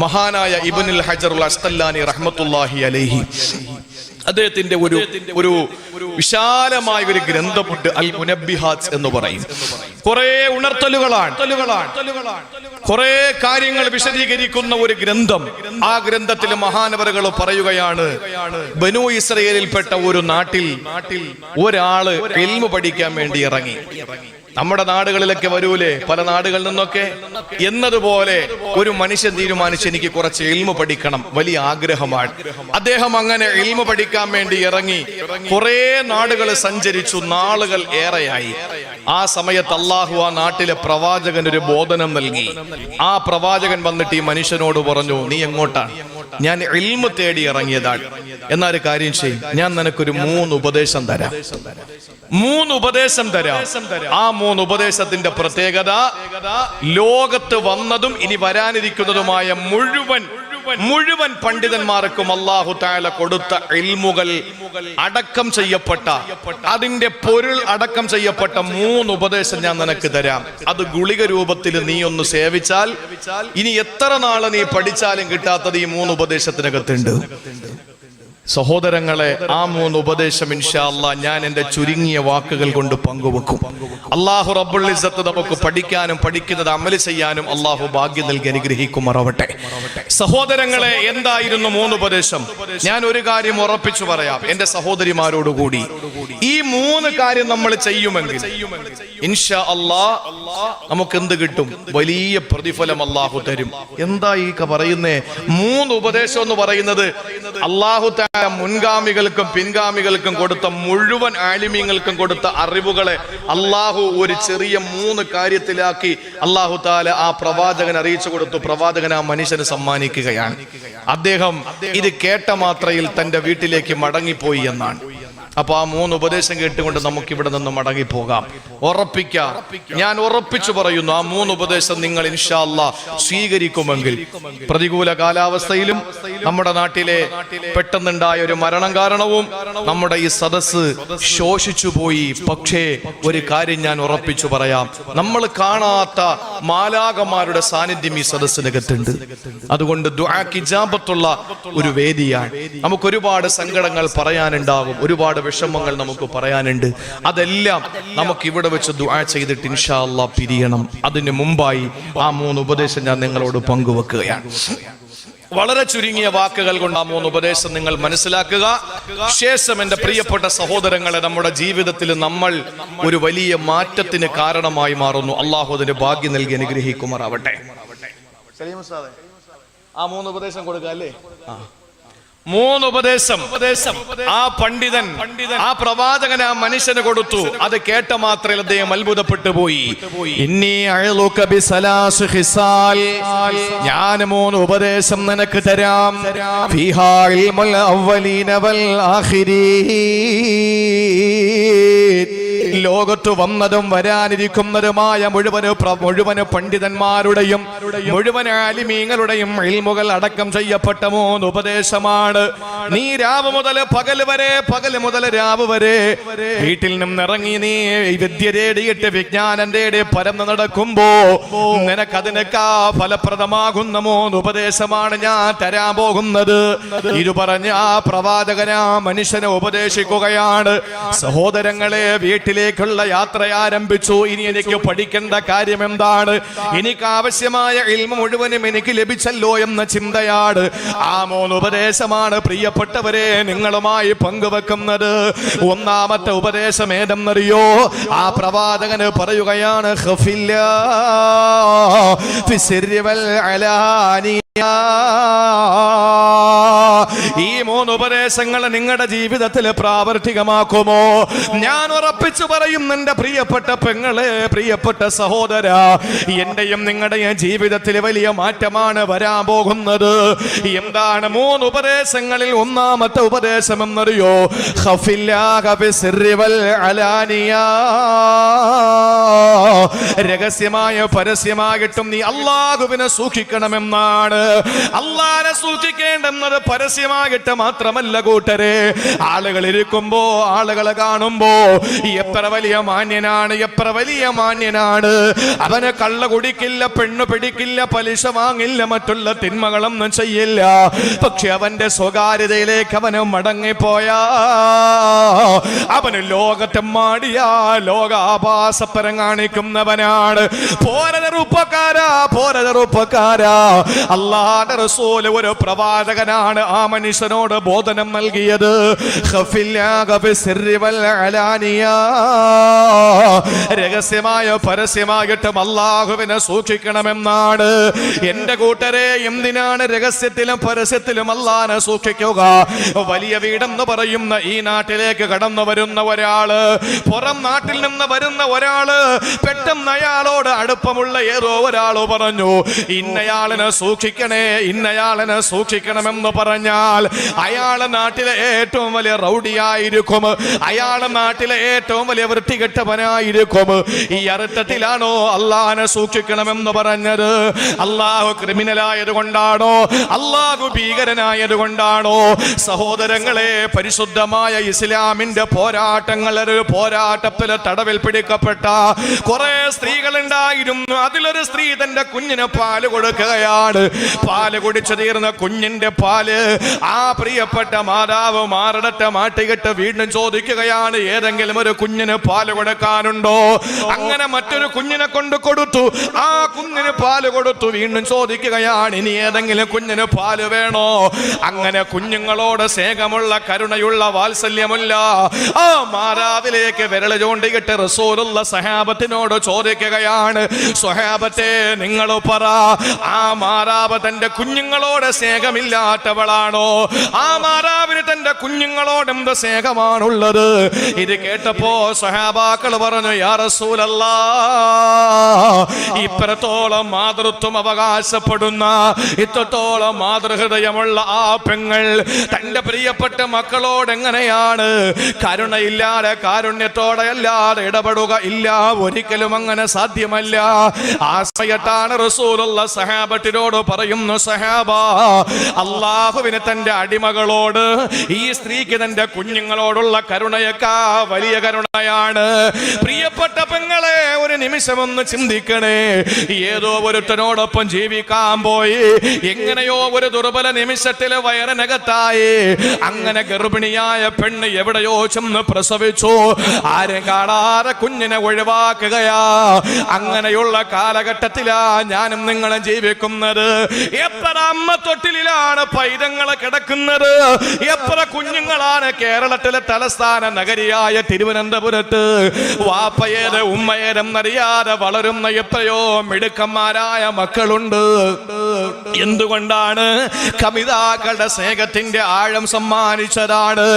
മഹാനായ ഇബ്നുൽ ഹജറുൽ അസ്ഖലാനി റഹ്മത്തുള്ളാഹി അലൈഹി അദ്ദേഹത്തിന്റെ ഒരു വിശാലമായ ഒരു ഗ്രന്ഥമുണ്ട്, അൽ മുനബ്ബിഹാത്ത് എന്ന് പറയും. കുറെ ഉണർത്തലുകളാണ്, കുറെ കാര്യങ്ങൾ വിശദീകരിക്കുന്ന ഒരു ഗ്രന്ഥം. ആ ഗ്രന്ഥത്തിൽ മഹാനവറുകൾ പറയുകയാണ്, ബനൂ ഇസ്രായേലിൽപ്പെട്ട ഒരു നാട്ടിൽ ഒരാള് ഇൽമു പഠിക്കാൻ വേണ്ടി ഇറങ്ങി. നമ്മുടെ നാടുകളിലൊക്കെ വരൂലേ, പല നാടുകളിൽ നിന്നൊക്കെ എന്നതുപോലെ ഒരു മനുഷ്യൻ തീരുമാനിച്ച് എനിക്ക് കുറച്ച് ഇൽമു പഠിക്കണം, വലിയ ആഗ്രഹമാണ്. അദ്ദേഹം അങ്ങനെ ഇൽമു പഠിക്കാൻ വേണ്ടി ഇറങ്ങി. കുറെ നാടുകൾ സഞ്ചരിച്ചു, നാളുകൾ ഏറെയായി. ആ സമയത്ത് അള്ളാഹു ആ നാട്ടിലെ പ്രവാചകൻ ഒരു ബോധനം നൽകി. ആ പ്രവാചകൻ വന്നിട്ട് ഈ മനുഷ്യനോട് പറഞ്ഞു, നീ എങ്ങോട്ടാണ്? ഞാൻ ഇൽമു തേടി ഇറങ്ങിയതാണ്. എന്നൊരു കാര്യം ചെയ്യും, ഞാൻ നിനക്കൊരു 3 ഉപദേശം തരാം. 3 ഉപദേശം തരാം. ആ 3 ഉപദേശത്തിന്റെ പ്രത്യേകത, ലോകത്ത് വന്നതും ഇനി വരാനിരിക്കുന്നതുമായ മുഴുവൻ പണ്ഡിതന്മാർക്കും അല്ലാഹു തആല കൊടുത്ത ഇൽമുകൾ അടക്കം ചെയ്യപ്പെട്ട, അതിന്റെ പൊരുൾ അടക്കം ചെയ്യപ്പെട്ട 3 ഉപദേശം ഞാൻ നിനക്ക് തരാം. അത് ഗുളിക രൂപത്തിൽ നീ ഒന്ന് സേവിച്ചാൽ ഇനി എത്ര നാളെ നീ പഠിച്ചാലും കിട്ടാത്തത് ഈ 3 ഉപദേശത്തിനകത്തുണ്ട്. സഹോദരങ്ങളെ, ആ 3 ഉപദേശം ഇൻഷാ അല്ലാഹ് ഞാൻ എന്റെ ചുരുങ്ങിയ വാക്കുകൾ കൊണ്ട് പങ്കുവെക്കും. അല്ലാഹു റബ്ബുൽ ഇസ്സത്ത് നമുക്ക് പഠിക്കാനും പഠിക്കുന്നത് അമല് ചെയ്യാനും അല്ലാഹു ഭാഗ്യം നൽകി അനുഗ്രഹിക്കുമാറാവട്ടെ. സഹോദരങ്ങളെ, എന്തായിരുന്നു 3 ഉപദേശം? ഞാൻ ഒരു കാര്യം ഉറപ്പിച്ചു പറയാം എന്റെ സഹോദരിമാരോടുകൂടി. ഈ 3 കാര്യം നമ്മൾ ചെയ്യുമെങ്കിൽ ഇൻഷാ അല്ലാഹ് നമുക്ക് എന്ത് കിട്ടും? വലിയ പ്രതിഫലം അല്ലാഹു തരും. എന്താ ഈ പറയുന്നേ? 3 ഉപദേശം എന്ന് പറയുന്നത് അല്ലാഹു തആല മുൻഗാമികൾക്കും പിൻഗാമികൾക്കും കൊടുത്ത, മുഴുവൻ ആലിമീങ്ങൾക്കും കൊടുത്ത അറിവുകളെ അല്ലാഹു ഒരു ചെറിയ 3 കാര്യത്തിലാക്കി അല്ലാഹു തആല ആ പ്രവാചകൻ അറിയിച്ചു കൊടുത്തു. പ്രവാചകൻ ആ മനുഷ്യന് സമ്മാനിക്കുകയാണ്. അദ്ദേഹം ഇത് കേട്ട മാത്രയിൽ തന്റെ വീട്ടിലേക്ക് മടങ്ങിപ്പോയി എന്നാണ്. അപ്പൊ ആ 3 ഉപദേശം കേട്ടുകൊണ്ട് നമുക്ക് ഇവിടെ നിന്ന് മടങ്ങിപ്പോകാം. ഉറപ്പിക്കാം, ഞാൻ ഉറപ്പിച്ചു പറയുന്നു, ആ 3 ഉപദേശം നിങ്ങൾ ഇൻഷാ അല്ലാഹ് സ്വീകരിക്കുമെങ്കിൽ പ്രതികൂല കാലാവസ്ഥയിലും നമ്മുടെ നാട്ടിലെ പെട്ടെന്നുണ്ടായ ഒരു മരണം കാരണവും നമ്മുടെ ഈ സദസ്സ് ശോഷിച്ചു പോയി. പക്ഷേ ഒരു കാര്യം ഞാൻ ഉറപ്പിച്ചു പറയാം, നമ്മൾ കാണാത്ത മാലാഖമാരുടെ സാന്നിധ്യം ഈ സദസ്സിനകത്തുണ്ട്. അതുകൊണ്ട് ദുആക്ക് ഇജാബത്തുള്ള ഒരു വേദിയാണ്. നമുക്ക് ഒരുപാട് സങ്കടങ്ങൾ പറയാനുണ്ടാകും, ഒരുപാട് വിഷമങ്ങൾ നമുക്ക് പറയാനുണ്ട്. അതെല്ലാം നമുക്ക് ഇവിടെ വെച്ച് ദുആ ചെയ്തിട്ട് ഇൻഷാ അല്ലാഹ് പിരിയണം. അതിന് മുമ്പായി ആ 3 ഉപദേശം ഞാൻ നിങ്ങളോട് പങ്കുവെക്കുകയാണ്. വളരെ ചുരുങ്ങിയ വാക്കുകൾ കൊണ്ട് ആ 3 ഉപദേശം നിങ്ങൾ മനസ്സിലാക്കുക. ശേഷം എന്റെ പ്രിയപ്പെട്ട സഹോദരങ്ങളെ, നമ്മുടെ ജീവിതത്തിൽ നമ്മൾ ഒരു വലിയ മാറ്റത്തിന് കാരണമായി മാറുന്നു. അല്ലാഹു അതിന് ഭാഗ്യം നൽകി അനുഗ്രഹിക്കുമാറാവട്ടെ. ആ 3 ഉപദേശം കൊടുക്കുക അല്ലേ? 3 ഉപദേശം ആ പണ്ഡിതൻ, ആ പ്രവാചകൻ ആ മനുഷ്യന് കൊടുത്തു. അത് കേട്ട മാത്രയിൽ അദ്ദേഹം അത്ഭുതപ്പെട്ടു പോയി. ഇന്നി അഅ്ലുക ബിസലാസ് ഖിസാൽ, ഞാൻ 3 ഉപദേശം നിനക്ക് തരാം. ഫീഹാ ഇൽമുൽ അവ്വലീന വൽ ആഖിരീൻ, ലോകത്ത് വന്നതും വരാനിരിക്കുന്നതുമായ മുഴുവൻ പണ്ഡിതന്മാരുടെയും മുഴുവൻ ആലിമീങ്ങളുടെയും ഇൽമുകൾ അടക്കം ചെയ്യപ്പെട്ട 3 ഉപദേശമാണ്. നീ രാവ് മുതൽ പകൽ വരെ, പകൽ മുതൽ രാവ് വരെ വീട്ടിൽ നിന്നിറങ്ങി നീ വിദ്യ തേടിയിട്ട് വിജ്ഞാനം തേടി പരന്ന് നടക്കുമ്പോ നിനക്കതിനൊക്കെ ഫലപ്രദമാകുന്ന 3 ഉപദേശമാണ് ഞാൻ തരാൻ പോകുന്നത്. ഇത് പറഞ്ഞ് ആ പ്രവാചകൻ ആ മനുഷ്യനെ ഉപദേശിക്കുകയാണ്. സഹോദരങ്ങളെ, വീട്ടിലേക്കുള്ള യാത്ര ആരംഭിച്ചു. ഇനി എനിക്ക് പഠിക്കേണ്ട കാര്യം എന്താണ്? എനിക്ക് ആവശ്യമായ ഇൽമു മുഴുവനും എനിക്ക് ലഭിച്ചല്ലോ എന്ന ചിന്തയാണ്. ആ 3 ഉപദേശമാണ് പ്രിയപ്പെട്ടവരെ നിങ്ങളുമായി പങ്കുവെക്കുന്നത്. ഒന്നാമത്തെ ഉപദേശം ഏതെന്നറിയോ? ആ പ്രവാചകന് പറയുകയാണ്, ഖഫില്ലാ ഫിസ്സിർരി വൽ അലാനിയ. ഈ 3 ഉപദേശങ്ങൾ നിങ്ങളുടെ ജീവിതത്തിൽ പ്രാവർത്തികമാക്കുമോ? ഞാൻ ഉറപ്പിച്ചു പറയും എന്റെ പ്രിയപ്പെട്ട പെങ്ങളെ, പ്രിയപ്പെട്ട സഹോദര, എന്റെയും നിങ്ങളുടെയും ജീവിതത്തിൽ വലിയ മാറ്റമാണ് വരാൻ പോകുന്നത്. എന്താണ് 3 ഉപദേശങ്ങളിൽ ഒന്നാമത്തെ ഉപദേശം എന്നറിയോ? ഖഫില്ലാഹ ബിസ്സിർരി വൽ അലാനിയ, രഹസ്യമായ പരസ്യമായിട്ടും നീ അല്ലാഹുവിനെ സൂക്ഷിക്കണമെന്നാണ്. അല്ലാഹനെ സൂക്ഷിക്കേണ്ടെന്നത് പരസ്യമായിട്ട് മാത്രമല്ല കൂട്ടരെ, ആളുകൾ ഇരിക്കുമ്പോ ആളുകളെ കാണുമ്പോ എത്ര വലിയ മാന്യനാണ്, എത്ര വലിയ മാന്യനാണ്. അവന് കള്ള കുടിക്കില്ല, പെണ്ണു പിടിക്കില്ല, പലിശ വാങ്ങില്ല, മറ്റുള്ള തിന്മകളൊന്നും ചെയ്യില്ല. പക്ഷെ അവന്റെ സ്വകാര്യതയിലേക്ക് അവന് മടങ്ങിപ്പോയാ അവന് ലോകത്തെ മാടിയാ ലോകാഭാസപ്പരം കാണിക്കുന്നവനാണ്. പോരറുപ്പക്കാരാ, പോരറുപ്പക്കാരാ, അല്ലാഹുവിന്റെ റസൂൽ ഒരു പ്രവാചകനാണ് ആ മനുഷ്യനോട് ബോധനം നൽകിയത്. രഹസ്യമായ പരസ്യമായിട്ടും അല്ലാഹുവിനെ സൂക്ഷിക്കണമെന്നാണ്. എന്റെ കൂട്ടരെ, എന്തിനാണ് രഹസ്യത്തിലും പരസ്യത്തിലും അല്ലാഹുവിനെ സൂക്ഷിക്കുക? വലിയ വീടെന്ന് പറയുന്ന ഈ നാട്ടിലേക്ക് കടന്നു വരുന്ന ഒരാള്, പുറം നാട്ടിൽ നിന്ന് വരുന്ന ഒരാള്, പെട്ടെന്ന് അയാളോട് അടുപ്പമുള്ള ഏതോ ഒരാള് പറഞ്ഞു, ഇന്നയാളിനെ സൂക്ഷിക്കണേ, ഇന്നയാളിനെ സൂക്ഷിക്കണമെന്ന് പറഞ്ഞാൽ അയാളെ നാട്ടിലെ ഏറ്റവും വലിയ റൗഡിയായിരിക്കും, അയാളെ നാട്ടിലെ ഏറ്റവും വലിയ വൃത്തികെട്ടവനായിരിക്കും. ഈ അർത്ഥത്തിലാണോ അല്ലാഹുവിനെ സൂക്ഷിക്കണമെന്ന് പറഞ്ഞത്? അല്ലാഹു ക്രിമിനലായത് കൊണ്ടാണോ? അല്ലാഹു ഭീകരനായത് കൊണ്ടാണോ? സഹോദരങ്ങളെ, പരിശുദ്ധമായ ഇസ്ലാമിന്റെ പോരാട്ടത്തില് തടവിൽ പിടിക്കപ്പെട്ട കുറെ സ്ത്രീകൾ ഉണ്ടായിരുന്നു. അതിലൊരു സ്ത്രീ തന്റെ കുഞ്ഞിന് പാല് കൊടുക്കുകയാണ്. പാല് കുടിച്ചു തീർന്ന കുഞ്ഞിന്റെ പാല് ആ പ്രിയപ്പെട്ട മാതാവ് മാറിടത്തെ മാട്ടികിട്ട് വീണ്ടും ചോദിക്കുകയാണ്, ഏതെങ്കിലും ഒരു കുഞ്ഞിന് പാല് കൊടുക്കാനുണ്ടോ? അങ്ങനെ മറ്റൊരു കുഞ്ഞിനെ കൊണ്ട് കൊടുത്തു. ആ കുഞ്ഞിന് പാല് കൊടുത്തു. വീണ്ടും ചോദിക്കുകയാണ്, ഇനി ഏതെങ്കിലും കുഞ്ഞിന് പാല് വേണോ? അങ്ങനെ കുഞ്ഞുങ്ങളോട് സ്നേഹമുള്ള, കരുണയുള്ള, വാത്സല്യമുള്ള ആ മാതാവിലേക്ക് വിരൽ ചൂണ്ടിയിട്ട് റസൂലുള്ള സഹാബത്തിനോട് ചോദിക്കുകയാണ്, സ്വഹാബത്തെ, നിങ്ങൾ പറ, ആ മാതാവ് തന്റെ കുഞ്ഞുങ്ങളോട് സ്നേഹമില്ലാത്തവളാണോ? ആ മാതാവിന് തന്റെ കുഞ്ഞുങ്ങളോട് എന്ത് സ്നേഹമാണുള്ളത്? ഇത് കേട്ടപ്പോ സ്വഹാബാക്കൾ പറഞ്ഞു, യാ റസൂലല്ലാഹ്, ഇത്രത്തോളം മാതൃത്വം അവകാശപ്പെടുന്ന, ഇത്രത്തോളം മാതൃഹൃദയമുള്ള ആ പെങ്ങൾ തന്റെ പ്രിയപ്പെട്ട മക്കളോട് എങ്ങനെയാണ് കരുണയില്ലാതെ, കാരുണ്യത്തോടെ അല്ലാതെ ഇടപെടുക? ഇല്ല, ഒരിക്കലും അങ്ങനെ സാധ്യമല്ല. ആ സമയത്താണ് റസൂലുള്ള സഹാബത്തിനോട് പറയുന്നു, സഹാബ, അല്ലാഹുവിന് തന്റെ അടിമകളോട്, ഈ സ്ത്രീക്ക് തന്റെ കുഞ്ഞുങ്ങളോടുള്ള കരുണയേക്കാ വലിയ കരുണയാണ്. പ്രിയപ്പെട്ട പെങ്ങളെ, ഒരു നിമിഷം ഒന്ന് ചിന്തിക്കണേ. ഏതോ ഒരുത്തനോടൊപ്പം ജീവിക്കാൻ പോയി, എങ്ങനെയോ ഒരു ദുർബല നിമിഷത്തില് വയറിനകത്തായി. അങ്ങനെ ഗർഭിണിയായ പെണ്ണ് എവിടെയോ ചെന്ന് പ്രസവിച്ചു. ആരും കാണാതെ കുഞ്ഞിനെ ഒഴിവാക്കുകയാ. അങ്ങനെയുള്ള കാലഘട്ടത്തിലാ ഞാനും നിങ്ങളും ജീവിക്കുന്നത്. എത്ര അമ്മ തൊട്ടിലാണ് പൈതങ്ങളെ കിടക്കുന്നത്? എത്ര കുഞ്ഞുങ്ങളാണ് കേരളത്തിലെ തലസ്ഥാന നഗരിയായ തിരുവനന്തപുരത്ത് വാപ്പയേത് ഉമ്മയേതെന്നറിയാതെ വളരുന്ന എത്രയോ മിടുക്കന്മാരായ മക്കളുണ്ട്. എന്തുകൊണ്ടാണ്? കവിതാക്കളുടെ സ്നേഹത്തിന്റെ ആഴം സമ്മാനിച്ചതാണ്.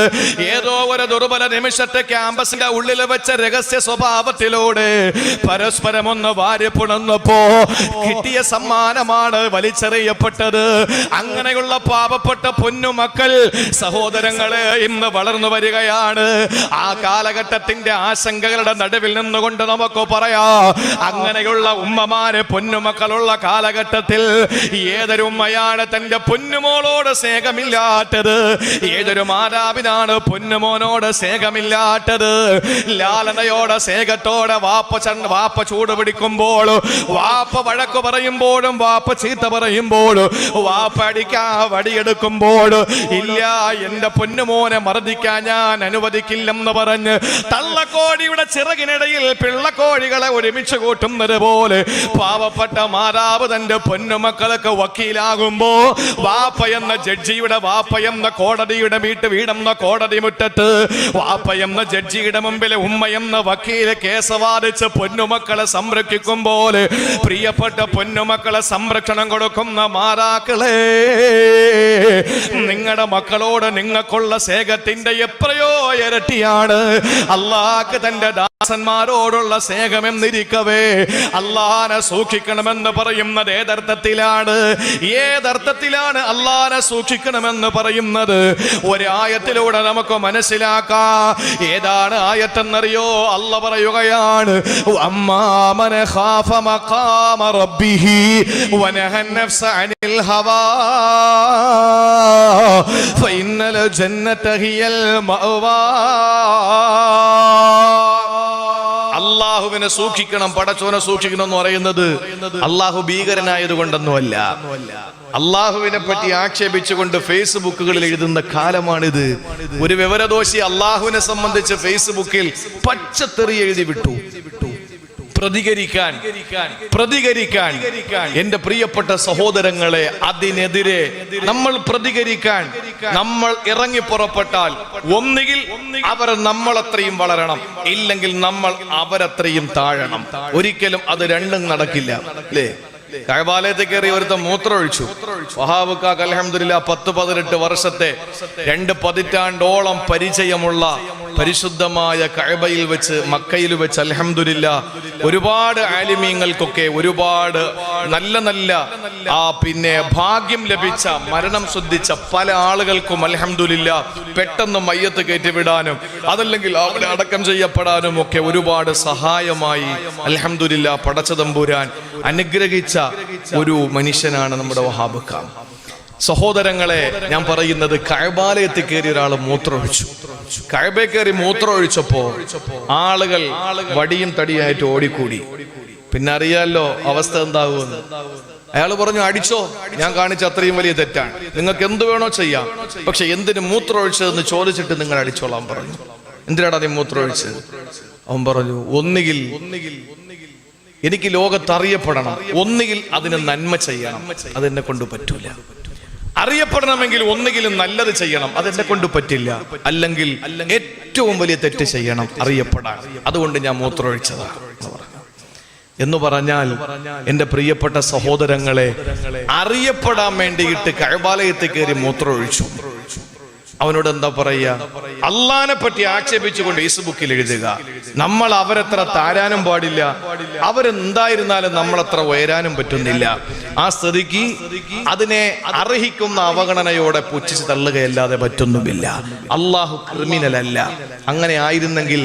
ഏതോ ഒരു ദുർബല നിമിഷത്തെ ക്യാമ്പസിന്റെ ഉള്ളിൽ വെച്ച രഹസ്യ സ്വഭാവത്തിലൂടെ പരസ്പരം ഒന്ന് വാരിപ്പുണർന്നപ്പോ കിട്ടിയ സമ്മാനമാണ് വലിച്ചെറിയപ്പെട്ടത്. അങ്ങനെയുള്ള പാവപ്പെട്ട പൊന്നുമക്കൾ, സഹോദരങ്ങളെ, ഇന്ന് വളർന്നു വരികയാണ്. ആ കാലഘട്ടത്തിന്റെ ആശങ്കകളുടെ നടുവിൽ നിന്നുകൊണ്ട് നമുക്ക് പറയാ, അങ്ങനെയുള്ള ഉമ്മമാരെ, പൊന്നുമക്കളുള്ള കാലഘട്ടത്തിൽ ഏതൊരു ഉമ്മയാണ് തന്റെ പൊന്നുമോളോട് സ്നേഹമില്ലാത്തത്? ഏതൊരു മാതാവിനാണ് പൊന്നുമോനോട് സ്നേഹമില്ലാത്തത്? ലാലനയോടെ, സ്നേഹത്തോടെ വാപ്പ ചൂട് പിടിക്കുമ്പോൾ, വാപ്പ വഴക്ക് പറയുമ്പോഴും, വാപ്പ ചീത്ത പറയുമ്പോഴും, വാപ്പ അടിക്കാ വടിയെടുക്കുമ്പോൾ, ഇല്ല, എന്റെ പൊന്നുമോനെ മർദ്ദിക്കാൻ ഞാൻ അനുവദിക്കില്ലെന്ന് പറഞ്ഞ് തള്ളക്കോഴിയുടെ ചിറകിനിടയിൽ പിള്ളക്കോഴികളെ ഒരുമിച്ച് കൂട്ടുന്നത് പോലെ പാവപ്പെട്ട മാതാവ് തന്റെ പൊന്നുമക്കൾക്ക് വക്കീലാകുമ്പോ, വാപ്പ എന്ന ജഡ്ജിയുടെ, വാപ്പ എന്ന കോടതിയുടെ വീടെന്ന കോടതി മുറ്റത്ത്, വാപ്പ എന്ന ജഡ്ജിയുടെ മുമ്പിൽ ഉമ്മ എന്ന വക്കീല് കേസ് വാദിച്ച് പൊന്നുമക്കളെ സംരക്ഷിക്കുമ്പോൾ, പ്രിയപ്പെട്ട പൊന്നുമക്കളെ സംരക്ഷണം കൊടുക്കുന്ന മാതാക്കളെ, നിങ്ങളുടെ മക്കളോട് നിങ്ങൾക്കുള്ള സ്നേഹത്തിന്റെ എത്രയോ ഇരട്ടിയാണ് അല്ലാഹ് തന്റെ ദാസന്മാരോടുള്ള സ്നേഹമെന്നിരിക്കവേ അല്ലാഹനെ സൂക്ഷിക്കണമെന്ന് പറയുന്നത് ഏതർത്ഥത്തിലാണ്? ഏതർത്ഥത്തിലാണ് അല്ലാഹനെ സൂക്ഷിക്കണമെന്ന് പറയുന്നത്? ഒരായത്തിലൂടെ നമുക്ക് മനസ്സിലാക്കാം. ഏതാണ് ആയത്തെന്നറിയോ? അല്ലാഹ് പറയുകയാണ്, അമ്മാ മൻ ഖാഫ മഖാമ റബ്ബിഹി വനഹ നഫ്സ അനിൽ ഹവാ ഫഇന്നൽ ജന്നത ഹിയൽ മഅവാ. അള്ളാഹുവിനെ സൂക്ഷിക്കണം, പടച്ചോനെ സൂക്ഷിക്കണം എന്ന് പറയുന്നത് അള്ളാഹു ഭീകരനായത് കൊണ്ടൊന്നുമല്ല. അള്ളാഹുവിനെ പറ്റി ആക്ഷേപിച്ചുകൊണ്ട് ഫേസ്ബുക്കുകളിൽ എഴുതുന്ന കാലമാണിത്. ഒരു വിവരദോഷി അള്ളാഹുവിനെ സംബന്ധിച്ച് ഫേസ്ബുക്കിൽ പച്ചത്തെറി എഴുതി വിട്ടു. പ്രതികരിക്കാൻ എന്റെ പ്രിയപ്പെട്ട സഹോദരങ്ങളെ, അതിനെതിരെ നമ്മൾ പ്രതികരിക്കാൻ നമ്മൾ ഇറങ്ങി പുറപ്പെട്ടാൽ ഒന്നുകിൽ അവർ നമ്മളത്രയും വളരണം, ഇല്ലെങ്കിൽ നമ്മൾ അവരത്രയും താഴണം. ഒരിക്കലും അത് രണ്ടും നടക്കില്ല. അല്ലേ? കഅബാലയത്തിൽ കയറി ഒരുത്തൻ മൂത്രമൊഴിച്ചു. വഹാബുക്കാക്ക് അൽഹംദുലില്ലാ 10-18 വർഷത്തെ 2 പതിറ്റാണ്ടോളം പരിചയമുള്ള പരിശുദ്ധമായ കഅബയിൽ വെച്ച്, മക്കയിൽ വെച്ച് അൽഹംദുലില്ലാ ഒരുപാട് ആലിമീങ്ങൾക്കൊക്കെ ഒരുപാട് നല്ല ഭാഗ്യം ലഭിച്ച, മരണം ശ്രദ്ധിച്ച പല ആളുകൾക്കും അൽഹംദുലില്ലാ പെട്ടെന്ന് മയ്യത്ത് കയറ്റിവിടാനും അതല്ലെങ്കിൽ അവിടെ അടക്കം ചെയ്യപ്പെടാനും ഒക്കെ ഒരുപാട് സഹായമായി അൽഹംദുലില്ലാ പടച്ചതമ്പുരാൻ അനുഗ്രഹിച്ച ഒരു മനുഷ്യനാണ് നമ്മുടെ വഹാബുക്ക. സഹോദരങ്ങളെ, ഞാൻ പറയുന്നത് കഅബാലയത്തിൽ കയറി ഒരാൾ മൂത്രമൊഴിച്ചു. കഅബയിൽ കയറി മൂത്രമൊഴിച്ചപ്പോ ആളുകൾ വടിയും തടിയായിട്ട് ഓടിക്കൂടി. പിന്നെ അറിയാലോ അവസ്ഥ എന്താകുമെന്ന്. അയാൾ പറഞ്ഞു, അടിച്ചോ, ഞാൻ കാണിച്ച അത്രയും വലിയ തെറ്റാണ്, നിങ്ങൾക്ക് എന്ത് വേണോ ചെയ്യാം, പക്ഷെ എന്തിന് മൂത്രമൊഴിച്ചതെന്ന് ചോദിച്ചിട്ട് നിങ്ങൾ അടിച്ചോളാൻ പറഞ്ഞു. എന്തിനാണ് നീ മൂത്രമൊഴിച്ചത്? അവൻ പറഞ്ഞു, ഒന്നുകിൽ എനിക്ക് ലോകത്ത് അറിയപ്പെടണം, ഒന്നുകിൽ അതിന് നന്മ ചെയ്യണം, അതെന്നെ കൊണ്ട് പറ്റൂല. അറിയപ്പെടണമെങ്കിൽ ഒന്നുകിലും നല്ലത് ചെയ്യണം, അതെന്നെ കൊണ്ട് പറ്റില്ല, അല്ലെങ്കിൽ ഏറ്റവും വലിയ തെറ്റ് ചെയ്യണം അറിയപ്പെടാൻ, അതുകൊണ്ട് ഞാൻ മൂത്രമൊഴിച്ചതാണ് എന്ന് പറഞ്ഞാൽ, എന്റെ പ്രിയപ്പെട്ട സഹോദരങ്ങളെ, അറിയപ്പെടാൻ വേണ്ടിയിട്ട് കഅബാലയത്തിൽ കയറി മൂത്രമൊഴിച്ചു. അവനോട് എന്താ പറയുക? അള്ളാനെ പറ്റി ആക്ഷേപിച്ചുകൊണ്ട് ഫേസ്ബുക്കിൽ എഴുതുക. നമ്മൾ അവരത്ര താരാനും പാടില്ല, അവരെന്തായിരുന്നാലും നമ്മളത്ര ഉയരാനും പറ്റുന്നില്ല. ആ സ്ഥിതിക്ക് അതിനെ അർഹിക്കുന്ന അവഗണനയോടെ പുച്ഛിച്ച് തള്ളുകയല്ലാതെ പറ്റുന്നുമില്ല. അള്ളാഹു ക്രിമിനൽ അല്ല. അങ്ങനെ ആയിരുന്നെങ്കിൽ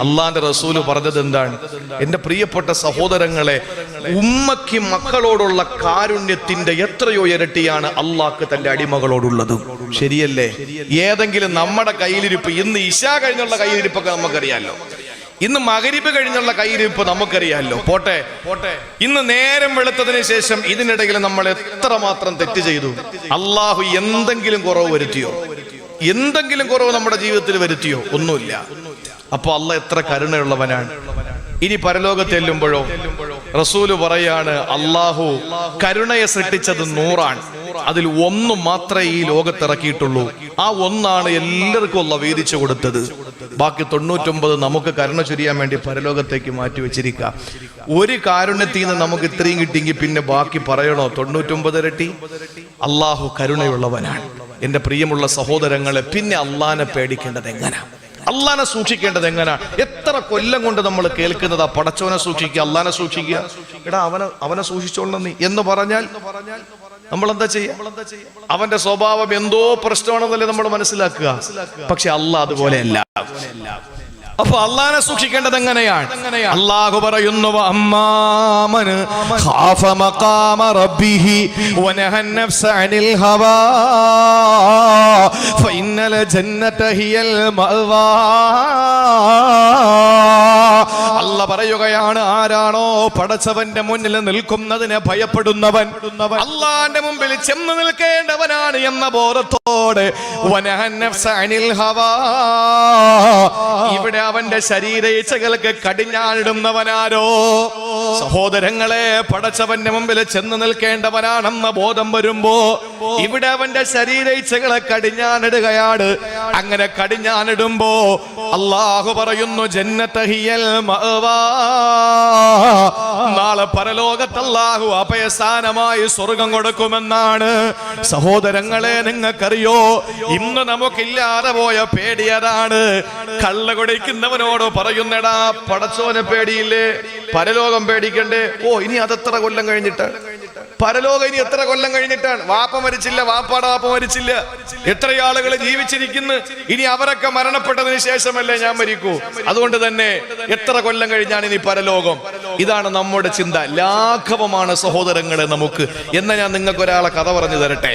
അള്ളാന്റെ റസൂല് പറഞ്ഞത് എന്താണ്? എന്റെ പ്രിയപ്പെട്ട സഹോദരങ്ങളെ, ഉമ്മയ്ക്ക് മക്കളോടുള്ള കാരുണ്യത്തിന്റെ എത്രയോ ഇരട്ടിയാണ് അള്ളാഹ്ക്ക് തന്റെ അടിമകളോടുള്ളത്. ശരിയല്ലേ? ഏതെങ്കിലും നമ്മുടെ കയ്യിലിരിപ്പ്, ഇന്ന് ഇശാ കഴിഞ്ഞുള്ള കയ്യിലിരിപ്പൊക്കെ നമുക്കറിയാലോ, ഇന്ന് മഗ്രിബ് കഴിഞ്ഞുള്ള കയ്യിലിരിപ്പ് നമുക്കറിയാലോ. പോട്ടെ, ഇന്ന് നേരം വെളുത്തതിന് ശേഷം ഇതിനിടയിൽ നമ്മൾ എത്രമാത്രം തെറ്റ് ചെയ്തു. അള്ളാഹു എന്തെങ്കിലും കുറവ് വരുത്തിയോ? എന്തെങ്കിലും കുറവ് നമ്മുടെ ജീവിതത്തിൽ വരുത്തിയോ? ഒന്നുമില്ല. അപ്പൊ അള്ളാഹ് എത്ര കരുണയുള്ളവനാണ്. ഇനി പരലോകത്ത് ചെല്ലുമ്പോഴോ റസൂല് പറയാണ്, അള്ളാഹു കരുണയെ സൃഷ്ടിച്ചത് 100 അതിൽ 1 മാത്രമേ ഈ ലോകത്തിറക്കിയിട്ടുള്ളൂ. ആ 1 എല്ലാവർക്കും അള്ളാഹ് വീതിച്ചു കൊടുത്തത്. ബാക്കി 99 നമുക്ക് കരുണ ചൊരിയാൻ വേണ്ടി പരലോകത്തേക്ക് മാറ്റി വെച്ചിരിക്കുക. ഒരു കാരുണ്യത്തിൽ നിന്ന് നമുക്ക് ഇത്രയും കിട്ടിയെങ്കിൽ പിന്നെ ബാക്കി പറയണോ? 99 ഇരട്ടി. അള്ളാഹു കരുണയുള്ളവനാണ്. എന്റെ പ്രിയമുള്ള സഹോദരങ്ങളെ, പിന്നെ അള്ളാനെ പേടിക്കേണ്ടത് എങ്ങനാ? അള്ളാനെ സൂക്ഷിക്കേണ്ടത് എങ്ങനാ? എത്ര കൊല്ലം കൊണ്ട് നമ്മൾ കേൾക്കുന്നതാ, പടച്ചോനെ സൂക്ഷിക്കുക, അള്ളാനെ സൂക്ഷിക്കുക. എടാ, അവനെ സൂക്ഷിച്ചോളണം നീ എന്ന് പറഞ്ഞാൽ നമ്മൾ എന്താ ചെയ്യാ? അവന്റെ സ്വഭാവം എന്തോ പ്രശ്നമാണെന്നല്ലേ നമ്മൾ മനസ്സിലാക്കുക. പക്ഷെ അള്ളാഹ് അതുപോലെയല്ല. അപ്പൊ അള്ളാനെ സൂക്ഷിക്കേണ്ടത് എങ്ങനെയാണ്? അള്ളാഹു പറയുന്നു, അമ്മാമൻ ഖാഫ മഖാമ റബ്ബിഹി വനഹൻ നഫ്സ അനിൽ ഹവാ ഫഇന്നൽ ജന്നത ഹിയൽ മഅവാ. അള്ളാഹ് പറയുകയാണ്, ആരാണോ പടച്ചവന്റെ മുന്നിൽ നിൽക്കുന്നതിനെ ഭയപ്പെടുന്നവൻ, അള്ളാന്റെ മുമ്പിൽ ചെന്ന് നിൽക്കേണ്ടവനാണ് എന്ന ബോധത്തോടെ വനഹൻ നഫ്സ അനിൽ ഹവാ, ഇവിടെ അവന്റെ ശരീര ഇച്ഛകൾക്ക് കടിഞ്ഞാണിടുന്നവനാരോ? സഹോദരങ്ങളെ, പടച്ചവന്റെ മുമ്പിൽ ചെന്ന് നിൽക്കേണ്ടവനാണെന്ന ബോധം വരുമ്പോ ഇവിടെ അവന്റെ ശരീര ഇച്ഛകളെ കടിഞ്ഞാണിടുകയാണ്. അങ്ങനെ കടിഞ്ഞാണിടുമ്പോ അള്ളാഹു പറയുന്നു, ജന്നത ഹിയൽ മഅവാ, നാളെ പരലോകത്ത് അള്ളാഹു അഭയസ്ഥാനമായി സ്വർഗം കൊടുക്കുമെന്നാണ്. സഹോദരങ്ങളെ, നിങ്ങൾക്കറിയോ, ഇന്ന് നമുക്കില്ലാതെ പോയ പേടിയതാണ്. കള്ള കുടിക്കുന്നവനോട് പറയുന്നടാ, പടച്ചോനെ പേടിയില്ലേ? പരലോകം പേടിക്കണ്ടേ? ഓ, ഇനി അതെത്ര കൊല്ലം കഴിഞ്ഞിട്ട്? പരലോകം ഇനി എത്ര കൊല്ലം കഴിഞ്ഞിട്ടാണ്? വാപ്പ മരിച്ചില്ല, വാപ്പാടെ വാപ്പ മരിച്ചില്ല, എത്ര ആളുകൾ ജീവിച്ചിരിക്കുന്നു. ഇനി അവരൊക്കെ മരണപ്പെട്ടതിന് ശേഷമല്ലേ ഞാൻ മരിക്കൂ. അതുകൊണ്ട് തന്നെ എത്ര കൊല്ലം കഴിഞ്ഞാണ് ഇനി പരലോകം? ഇതാണ് നമ്മുടെ ചിന്ത. ലാഘവമാണ് സഹോദരങ്ങളെ നമുക്ക്. എന്നാ ഞാൻ നിങ്ങൾക്ക് ഒരാളെ കഥ പറഞ്ഞു തരട്ടെ.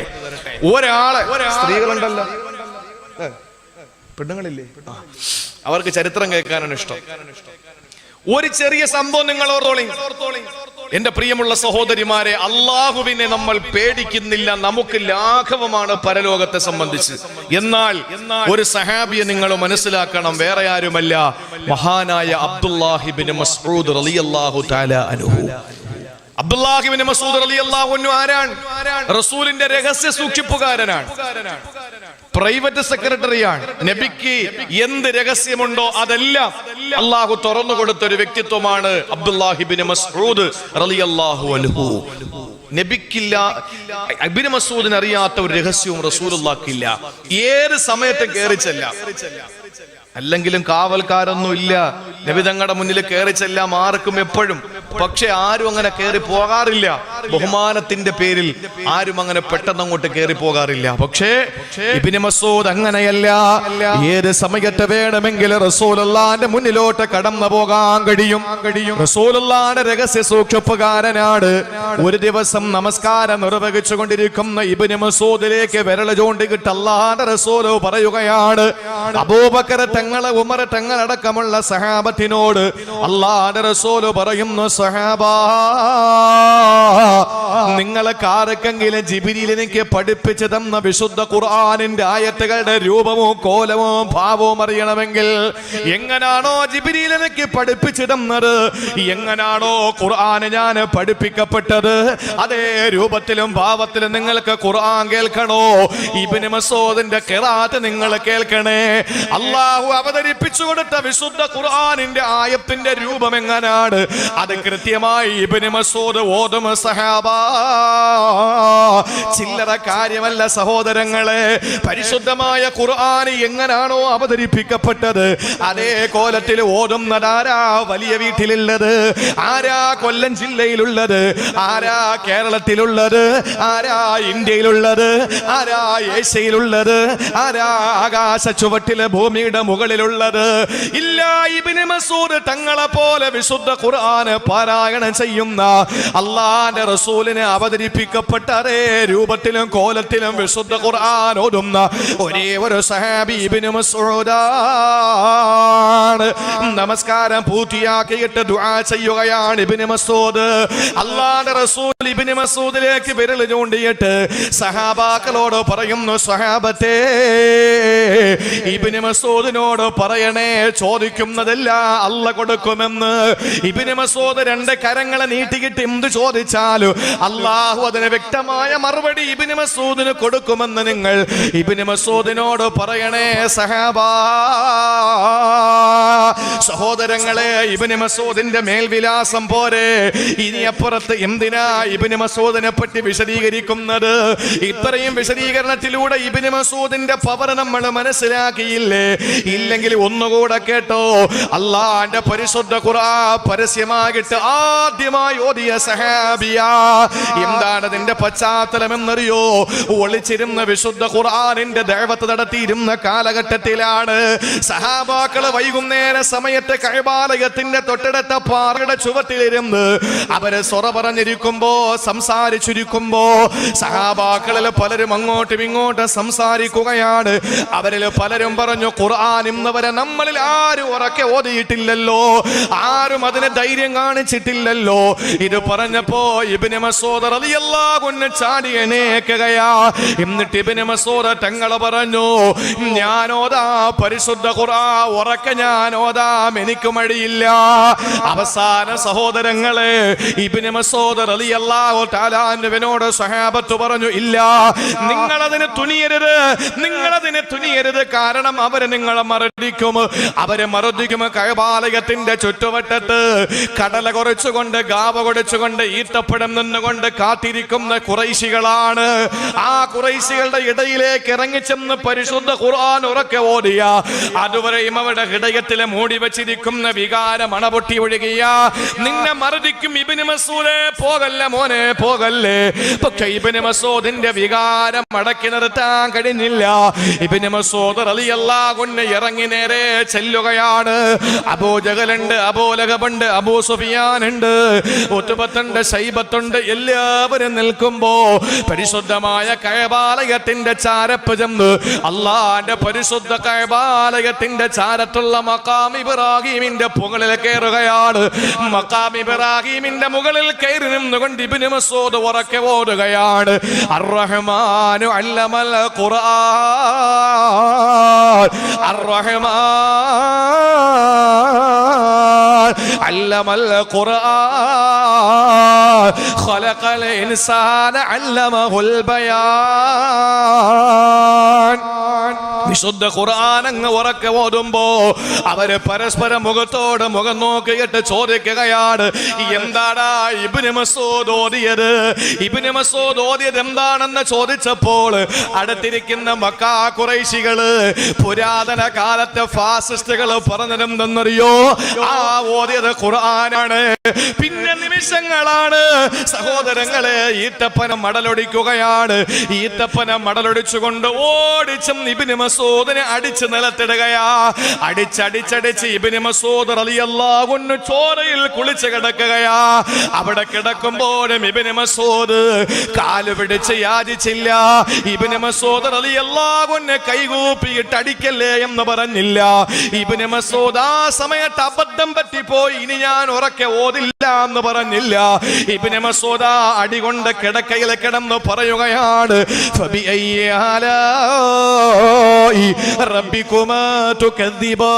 ഒരാളെ, സ്ത്രീകളുണ്ടല്ലോ, പെണ്ണുങ്ങളില്ലേ, അവർക്ക് ചരിത്രം കേൾക്കാനാണ് ഇഷ്ടം. ഒരു ചെറിയ സംഭവം നിങ്ങൾ ഓർത്തോളി. എന്റെ പ്രിയമുള്ള സഹോദരിമാരെ, അള്ളാഹുവിനെ നമ്മൾ പേടിക്കുന്നില്ല, നമുക്ക് ലാഘവമാണ് പരലോകത്തെ സംബന്ധിച്ച്. എന്നാൽ ഒരു സഹാബിയെ നിങ്ങൾ മനസ്സിലാക്കണം, വേറെ ആരുമല്ല, മഹാനായ അബ്ദുല്ലാഹി ഇബ്നു മസ്ഊദ് റളിയല്ലാഹു തആല അൻഹു. അബ്ദുല്ലാഹി ഇബ്നു മസ്ഊദ് റളിയല്ലാഹു അൻഹു ആരാണ്? റസൂലിന്റെ രഹസ്യ സൂക്ഷിപ്പുകാരനാണ്, പ്രൈവറ്റ് സെക്രട്ടറിയാണ്. നബിക്ക് എന്ത് രഹസ്യമുണ്ടോ അതെല്ലാം അള്ളാഹു തുറന്നു കൊടുത്ത ഒരു വ്യക്തിത്വമാണ് അബ്ദുല്ലാഹി ഇബ്നു മസ്ഊദ് റളിയല്ലാഹു അൻഹു. നബിക്കില്ല, ഇബ്നു മസ്ഊദിന് അറിയാത്ത ഒരു രഹസ്യവും റസൂലുള്ളാഹിക്കില്ല. ഏത് സമയത്തും കയറി ചെല്ലാം. അല്ലെങ്കിലും കാവൽക്കാരൊന്നും ഇല്ല, നബി തങ്ങളുടെ മുന്നിൽ കയറി ചെല്ലാം ആർക്കും എപ്പോഴും. പക്ഷെ ആരും അങ്ങനെ കയറി പോകാറില്ല. ബഹുമാനത്തിന്റെ പേരിൽ ആരും അങ്ങനെ പെട്ടെന്ന് അങ്ങോട്ട് കയറി പോകാറില്ല. പക്ഷേ ഇബ്നു മസ്ഊദ് അങ്ങനെയല്ല. ഏത് സമയത്ത് വേണമെങ്കിലും റസൂലുള്ളാഹിന്റെ മുന്നിലോട്ട് കടന്നു പോകാൻ കഴിയും. റസൂലുള്ളാഹിന്റെ രഹസ്യ സൂക്ഷിപ്പുകാരനാണ്. ഒരു ദിവസം നമസ്കാരം നിർവഹിച്ചു കൊണ്ടിരിക്കുന്ന ഇബ്നു മസ്ഊദിലേക്ക് വിരൽ ചൂണ്ടിയിട്ട് അല്ലാഹുവിന്റെ റസൂൽ പറയുകയാണ്, അബൂബക്കർ തങ്ങളെ, ഉമർ തങ്ങളടക്കമുള്ള സഹാബത്തിനോട് അല്ലാഹുവിന്റെ റസൂൽ പറയുന്നു, സഹാബാ, നിങ്ങളെ ആർക്കെങ്കിലും ജിബ്രീൽ എനിക്ക് പഠിപ്പിച്ചു തന്ന വിശുദ്ധ ഖുർആനിന്റെ ആയത്തുകളുടെ രൂപമോ കോലമോ ഭാവവും അറിയണമെങ്കിൽ, എങ്ങനാണോ ജിബ്രീൽ എനിക്ക് പഠിപ്പിച്ചു തന്നത്, എങ്ങനാണോ ഖുർആൻ ഞാൻ പഠിപ്പിക്കപ്പെട്ടത്, അതേ രൂപത്തിലും ഭാവത്തിലും നിങ്ങൾക്ക് ഖുർആൻ കേൾക്കണോ? ഇബ്നു മസ്ഊദിന്റെ ഖിറാഅത്ത് നിങ്ങൾ കേൾക്കണേ. അല്ലാഹു അവതരിപ്പിച്ചു കൊടുത്ത വിശുദ്ധ ഖുർആനിന്റെ ആയത്തിന്റെ രൂപം എങ്ങനാണ് അത് കൃത്യമായി ഇബ്നു മസ്ഊദ് ഓതും. സഹാബാ, ചില്ലറ കാര്യമല്ല സഹോദരങ്ങളെ. പരിശുദ്ധമായ ഖുർആൻ എങ്ങനാണോ അവതരിപ്പിക്കപ്പെട്ടത് അതേ കോലത്തിൽ ഓതുന്നതാരാ വലിയ വീട്ടിലുള്ളത്? ആരാ കൊല്ലം ജില്ലയിലുള്ളത്? ആരാ കേരളത്തിലുള്ളത്? ആരാ ഇന്ത്യയിലുള്ളത്? ആരാ ഏഷ്യയിലുള്ളത്? ആരാ ആകാശ ചുവട്ടിലെ ഭൂമിയുടെ മുകളിലുള്ളത്? ഇല്ല, ഇബ്നു മസ്ഊദ് തങ്ങളെ പോലെ വിശുദ്ധ ഖുർആൻ പാരായണം ചെയ്യുന്ന അല്ലാഹുവിന്റെ റസൂലിനെ അവതരിപ്പിക്കപ്പെട്ട അതേ രൂപത്തിലും കോലത്തിലും വിശുദ്ധ ഖുർആൻ ഓതുന്ന ഒരേ ഒരു സഹാബി ഇബ്നു മസ്ഊദാണ്. നമസ്കാരം പൂർത്തിയാക്കിയിട്ട് ദുആ ചെയ്യുകയാണ് ഇബ്നു മസ്ഊദ്. അല്ലാഹുവിന്റെ റസൂൽ ഇബ്നു മസ്ഊദിലേക്ക് വിരൽ ചൂണ്ടിയിട്ട് സഹാബാക്കളോട് പറയുന്നു, സഹാബത്തെ, ഇബ്നു മസ്ഊദിനോട് പറയണേ, ചോദിക്കുന്നതല്ല അല്ലാഹ് കൊടുക്കുമെന്ന്. ഇബ്നു മസ്ഊദ് രണ്ട് കരങ്ങളെ നീട്ടിയിട്ട് എന്ത് ചോദിച്ചാലും അല്ലാഹു അതിന് വ്യക്തമായ മറുപടി ഇബ്നു മസ്ഊദിന് കൊടുക്കുമെന്ന് നിങ്ങൾ ഇബ്നു മസ്ഊദിനോട് പറയണേ സഹാബാ. സഹോദരങ്ങളെ, ഇബ്നു മസ്ഊദിന്റെ മേൽവിലാസം പോരെ, ഇനി അപ്പുറത്ത് എന്തിനാ ഇബ്നു മസ്ഊദിനെ പറ്റി വിശദീകരിക്കുന്നത്? ഇത്രയും വിശദീകരണത്തിലൂടെ ഇബ്നു മസ്ഊദിന്റെ പവർ നമ്മൾ മനസ്സിലാക്കിയില്ലേ? ഇല്ലെങ്കിൽ ഒന്നുകൂടെ കേട്ടോ. അല്ലാഹുവിന്റെ പരിശുദ്ധ ഖുർആൻ പരസ്യമായിട്ട് ആദ്യമായി ഓതിയ സഹാബിയാ. എന്താണ് അതിന്റെ പശ്ചാത്തലം എന്നറിയോ? ഒളിച്ചിരുന്ന വിശുദ്ധ ഖുർആനിന്റെ ദഅവത്ത് നടത്തിയിരുന്ന കാലഘട്ടത്തിലാണ് സഹാബാക്കള് വൈകുന്നേര സമയത്ത് കഅബാലയത്തിന്റെ തൊട്ടടുത്ത പാറയുടെ ചുവട്ടിലിരുന്ന് അവര് സൊറ പറഞ്ഞിരിക്കുമ്പോ, സംസാരിച്ചിരിക്കുമ്പോ സഹാബാക്കളിൽ പലരും അങ്ങോട്ടും ഇങ്ങോട്ടും സംസാരിക്കുകയാണ്. അവരിൽ പലരും പറഞ്ഞു, ഖുർആൻ ഇന്നവരെ നമ്മളിൽ ആരും ഉറക്കെ ഓതിയിട്ടില്ലല്ലോ, ആരും അതിന് ധൈര്യം കാണിച്ചിട്ടില്ലല്ലോ. ഇത് പറഞ്ഞപ്പോ ഇബ്നു മസ്ഊദ് റളിയല്ലാഹു അൻഹു ചാടി എണീക്കുകയാ. എന്നിട്ട് ഇബ്നു മസ്ഊദ് തങ്ങളെ പറഞ്ഞു, ഞാൻ ഓതാ പരിശുദ്ധ ഖുർആൻ ഉറക്കെ ഞാൻ ഓതാം, എനിക്ക് മടിയില്ല. അവസാന സഹോദരങ്ങളെ, ഇബ്നു മസ്ഊദ് റളിയല്ലാഹു തആല അൻഹുവിനോട് സ്വഹാബത്ത് പറഞ്ഞു, ഇല്ല, നിങ്ങളതിന് തുനിയരുത്, നിങ്ങളതിന് തുനിയരുത്. കാരണം അവര് നിങ്ങളെ മറടിക്കും, അവരെ മറടിക്കും. കഅബാലയത്തിന്റെ ചുറ്റുവട്ടത്ത് കടല കുറച്ചുകൊണ്ട് ഗാവ കൊടുച്ചുകൊണ്ട് ഈത്തപ്പഴം നിന്നുകൊണ്ട് കാത്തിരിക്കുന്ന ഖുറൈശികളാണ്. ആ ഖുറൈശികളുടെ ഇടയിലേക്ക് ഇറങ്ങിച്ചെന്ന് പരിശുദ്ധ ഖുർആൻ ഉറക്കെ ഓതിയ അതുവരെയും അവരുടെ ഹൃദയത്തിലെ മൂടി വെച്ചിരിക്കുന്ന വികാരം അണപൊട്ടി ഒഴുകിയ നിന്നെ മറുതിക്കും ഇബ്നു മസ്ഊദേ പോകല്ല മോനെ പോകല്ലേ. പക്ഷേ ഇബ്നു മസ്ഊദിന്റെ വികാരം അടക്കി നിർത്താൻ കഴിഞ്ഞില്ല. ഇബ്നു മസ്ഊദ് റളിയല്ലാഹു അൻഹു ഇറങ്ങി നേരെ ചെല്ലുകയാണ്. അബൂജഹലുണ്ട്, അബൂലഹബുണ്ട്, അബൂ സുഫിയാൻ ഉണ്ട്, ഉത്ബത്തുണ്ട്, ശൈബത്തുണ്ട്. എല്ലാവരും നിൽക്കുമ്പോ പരിശുദ്ധമായ കഅബാലയത്തിന്റെ ചാരപ്പ് ചെന്ന് അല്ലാഹുവിന്റെ പരിശുദ്ധ കഅബാലയത്തിന്റെ ചാരത്തുള്ള മഖാം ഇബ്രാഹിമിന്റെ മുകളിൽ കയറുകയാണ്. മഖാം ഇബ്രാഹിമിന്റെ മുകളിൽ കയറി നിന്നുകൊണ്ട് ഇബ്നു മസ്ഊദ് ഉറക്കെ ഓതുകയാണ്, അർ-റഹ്മാനു അല്ലമൽ ഖുർആൻ, അർ-റഹ്മാൻ അല്ലമൽ ഖുർആൻ, ഖലഖൽ ഇൻസാന അല്ലമഹുൽ ബയാൻ. വിശുദ്ധ ഖുർആൻ അങ്ങ് ഉറക്കെ ഓതുമ്പോ അവര് പരസ്പരം മുഖത്തോട് മുഖം നോക്കിയിട്ട് ചോദിക്കുകയാണ്, എന്താടാ ഇബ്നു മസ്ഊദ് ഓതിയത്? ഇബ്നു മസ്ഊദ് ഓതിയത് എന്താണെന്ന് ചോദിച്ചപ്പോൾ അടുത്തിരിക്കുന്ന മക്കാ ഖുറൈശികള് പുരാതന കാലത്തെ ഫാസിസ്റ്റുകൾ പറഞ്ഞതെന്നറിയോ? ആ ഓതിയത് ഖുർആനാണ്. പിന്നെ നിമിഷങ്ങളാണ് സഹോദരങ്ങളെ ഈത്തപ്പനം മടലൊടിക്കുകയാണ്. ഈത്തപ്പനം മടലൊടിച്ചുകൊണ്ട് ഓടിച്ചും ഇബ്നു മസ്ഊദിനെ അടിച്ച് നിലത്തിടുകയാ. അടിച്ചടിച്ചടിച്ച് ഇബ്നു മസ്ഊദ് റളിയല്ലാഹു അൻഹു ചോരയിൽ കുളിച്ച് കിടക്കുകയാ. അവിടെ കിടക്കുമ്പോഴും ഇബ്നു മസ്ഊദ് കാല് പിടിച്ച് യാചിച്ചില്ല. ഇബ്നു മസ്ഊദ് റളിയല്ലാഹു അൻഹു കൈകൂപ്പിയിട്ട് അടിക്കല്ലേ എന്ന് പറഞ്ഞില്ല. ഇബ്നു മസ്ഊദ് ആ സമയത്ത് അബദ്ധം പറ്റിപ്പോയി, ഇനി ഞാൻ ഉറക്കെ ഓതില്ല എന്ന് പറഞ്ഞില്ല. ഇബ്നു മസ്ഊദ് അടികൊണ്ട് കിടക്കയിൽ കിടന്ന് പറയുകയാണ്, ഫബിഅയ്യി ആലാഇ റബ്ബികുമാ തുകദ്ദിബാ.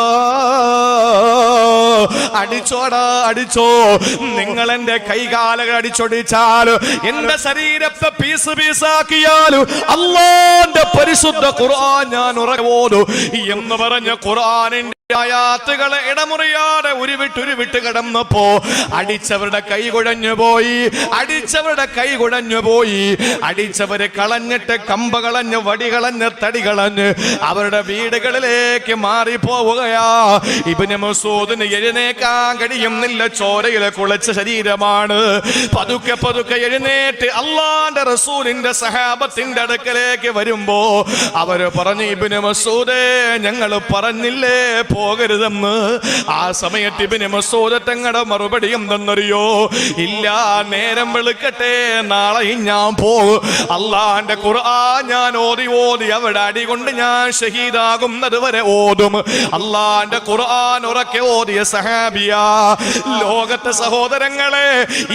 അടിച്ചോടാ അടിച്ചോ, നിങ്ങൾ എന്റെ കൈകാലുകൾ അടിച്ചൊടിച്ചാൽ, എന്റെ ശരീരത്തെ പീസ് പീസാക്കിയാൽ അല്ലാഹുവിന്റെ പരിശുദ്ധ ഖുർആൻ ഞാൻ ഉറക്കെ ഓതും എന്ന് പറഞ്ഞ ഖുർആനിന്റെ ആയാത്തുകളെ ഇടമുറിയാതെ ഉരുവിട്ട് കിടന്നപ്പോ അടിച്ചവരുടെ കൈ കുഴഞ്ഞുപോയി. അടിച്ചവര് കളഞ്ഞിട്ട് കമ്പ കളഞ്ഞ് വടി കളഞ്ഞ് തടി കളഞ്ഞ് അവരുടെ വീടുകളിലേക്ക് മാറിപ്പോവുകയാ. ഇബ്നു മസ്ഊദിന് എഴുന്നേക്കാൻ കഴിയുന്നില്ല, ചോരയിലെ കുളിച്ച ശരീരമാണ്. പതുക്കെ എഴുന്നേറ്റ് അല്ലാഹുവിന്റെ റസൂലിന്റെ സഹാബത്തിന്റെ അടുക്കലേക്ക് വരുമ്പോ അവര് പറഞ്ഞു, ഇബ്നു മസ്ഊദേ ഞങ്ങൾ പറഞ്ഞില്ലേ പോകരുതെന്ന്. ആ സമയത്ത് ഇബ്നു മസ്ഊദ് തങ്ങളുടെ മറുപടി എന്തെന്നറിയോ? ഇല്ല, നേരം വെളുക്കട്ടെ, നാളെയും ഞാൻ പോകും. അല്ലാഹുവിന്റെ ഖുർആൻ ഞാൻ ഓതി അവിടെ അടികൊണ്ട് ഞാൻ ഷഹീദാകുന്നത് വരെ ഓതും. അല്ലാഹുവിന്റെ ഖുർആൻ ഉറക്കെ ഓതിയ സഹാബിയാ. ലോകത്തെ സഹോദരങ്ങളെ,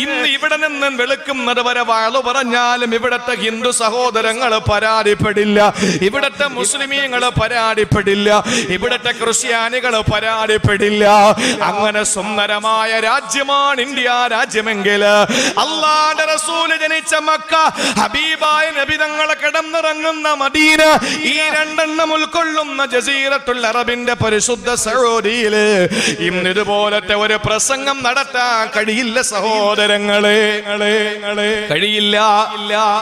ഇന്ന് ഇവിടെ നിന്ന് വെളുക്കുന്നത് വരെ വാളു പറഞ്ഞാലും ഇവിടത്തെ ഹിന്ദു സഹോദരങ്ങൾ പരാതിപ്പെടില്ല, ഇവിടത്തെ മുസ്ലിമീങ്ങൾ പരാതിപ്പെടില്ല, ഇവിടത്തെ ക്രിസ്ത്യാനികൾ പരാതിപ്പെടില്ല. അങ്ങനെ സുന്ദരമായ രാജ്യമാണ് ഇന്ത്യ രാജ്യമെങ്കിൽ അല്ലാഹുവിന്റെ റസൂല് ജനിച്ച മക്ക, ഹബീബായ നബി തങ്ങളെ കിടന്നിറങ്ങുന്ന മദീന, ഈ രണ്ടെണ്ണം ഉൾക്കൊള്ളുന്ന ജസീറത്തുൽ അറബിന്റെ പരിശുദ്ധ സൗദിയില് ഇന്ന് ഇതുപോലത്തെ ഒരു പ്രസംഗം നടത്താൻ കഴിയില്ല സഹോദരങ്ങളെ, കഴിയില്ല,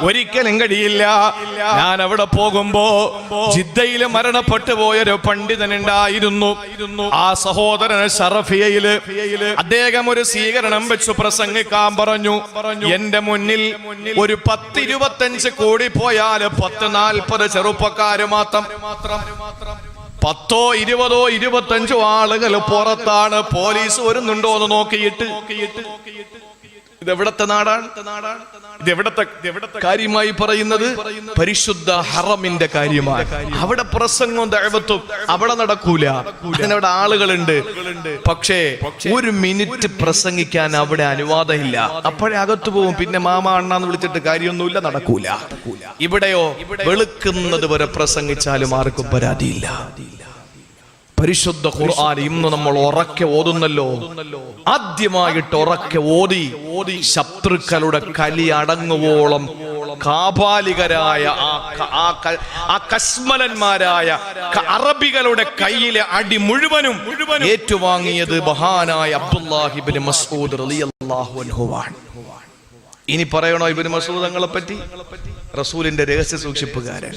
ഒരിക്കലും കഴിയില്ല. ഞാൻ അവിടെ പോകുമ്പോ ജിദ്ദയിൽ മരണപ്പെട്ടു പോയൊരു പണ്ഡിതനുണ്ടായിരുന്നു. ആ സഹോദരൻ ഷറഫിയയില് അദ്ദേഹം ഒരു സ്വീകരണം വെച്ചു പ്രസംഗിക്കാൻ പറഞ്ഞു. എന്റെ മുന്നിൽ ഒരു 10-25 കോടി പോയാല് 10-40 ചെറുപ്പക്കാര് മാത്രം, 10, 20, 25 ആളുകൾ പുറത്താണ്. പോലീസ് വരുന്നുണ്ടോ എന്ന് നോക്കിയിട്ട്, ഇതെവിടത്തെ നാടാണ്? ഇതെവിടത്തെ കാര്യമായി പറയുന്നത് പരിശുദ്ധ ഹറമിന്റെ കാര്യമാണ്. അവിടെ പ്രസംഗവും ദഅവത്തും അവിടെ നടക്കൂല. അവിടെ ആളുകളുണ്ട്, പക്ഷേ 1 മിനിറ്റ് പ്രസംഗിക്കാൻ അവിടെ അനുവാദമില്ല. അപ്പോഴേ അകത്തു പോകും. പിന്നെ മാമ അണ്ണാന്ന് വിളിച്ചിട്ട് കാര്യമൊന്നുമില്ല, നടക്കൂല. ഇവിടെയോ വെളുക്കുന്നത് വരെ പ്രസംഗിച്ചാലും ആർക്കും പരാതിയില്ല. പരിശുദ്ധ ഖുർആൻ ഇന്ന് നമ്മൾ ഉറക്കെ ഓതുന്നല്ലോ. ആദ്യമായിട്ട് ഉറക്കെ ഓതി ശത്രുക്കളുടെ കലി അടങ്ങുവോളം കാപാലികരായ ആ കസ്മലന്മാരായ അറബികളുടെ കയ്യിലെ അടി മുഴുവനും ഏറ്റുവാങ്ങിയത് മഹാനായ അബ്ദുല്ലാഹി ഇബ്നു മസ്ഊദ് റളിയല്ലാഹു അൻഹുവാണ്. ഇനി പറയണോ ഇബ്നു മസ്ഊദ് തങ്ങളെ പറ്റി? റസൂലിന്റെ രഹസ്യ സൂക്ഷിപ്പുകാരൻ,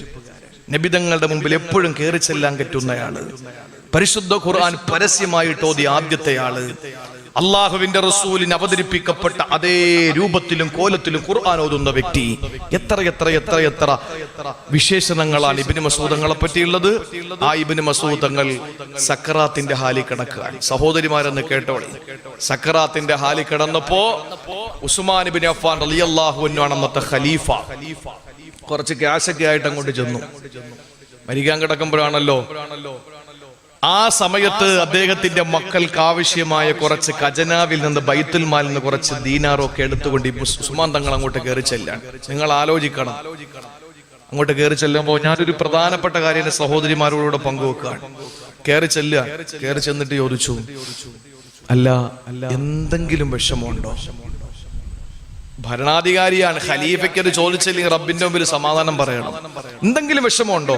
നബിതങ്ങളുടെ മുമ്പിൽ എപ്പോഴും കയറി ചെല്ലാൻ പറ്റുന്നയാള്, പരിശുദ്ധ ഖുർആൻ പരസ്യമായിട്ട് ഓതിയ ആദ്യത്തെ ആള്, അള്ളാഹുവിന്റെ റസൂലിന് അവതരിപ്പിക്കപ്പെട്ട അതേ രൂപത്തിലും കോലത്തിലും ഖുർആൻ ഓതുന്ന വ്യക്തി. എത്ര എത്ര എത്ര എത്ര വിശേഷണങ്ങളാണ് ഇബ്നു മസ്ഊദ് തങ്ങളെ പറ്റിയുള്ളത്. ആ ഇബ്നു മസ്ഊദ് തങ്ങൾ സക്കറാത്തിന്റെ ഹാലിൽ കിടക്കുകയാണ്. സഹോദരിമാരെന്ന് കേട്ടോളി, സക്കറാത്തിന്റെ ഹാലിൽ കിടന്നപ്പോ ഉസ്മാൻ ഇബ്നു അഫ്ഫാൻ റളിയല്ലാഹു അൻഹു ആണ് അന്നത്തെ ഖലീഫ. കുറച്ച് ക്യാഷൊക്കെ ആയിട്ട് അങ്ങോട്ട് ചെന്നു. മരിക്കാൻ കിടക്കുമ്പോഴാണല്ലോ. ആ സമയത്ത് അദ്ദേഹത്തിന്റെ മക്കൾക്ക് ആവശ്യമായ കുറച്ച് ഖജനാവിൽ നിന്ന് ബൈത്തുൽ മാലിൽ നിന്ന് കുറച്ച് ദീനാറൊക്കെ എടുത്തുകൊണ്ട് ഉസ്മാൻ തങ്ങൾ അങ്ങോട്ട് കയറി ചെല്ലാൻ. നിങ്ങൾ ആലോചിക്കണം, അങ്ങോട്ട് കയറി ചെല്ലുമ്പോൾ ഞാനൊരു പ്രധാനപ്പെട്ട കാര്യം എന്റെ സഹോദരിമാരോട് പങ്കുവെക്കുകയാണ്. കയറി ചെല്ലുക. കയറി ചെന്നിട്ട് ചോദിച്ചു, അല്ല എന്തെങ്കിലും വിഷമമുണ്ടോ? ഭരണാധികാരിയാണ്, ഖലീഫയ്ക്ക് അത് ചോദിച്ചില്ലെങ്കിൽ റബ്ബിന്റെ മുമ്പിൽ സമാധാനം പറയണം. എന്തെങ്കിലും വിഷമമുണ്ടോ?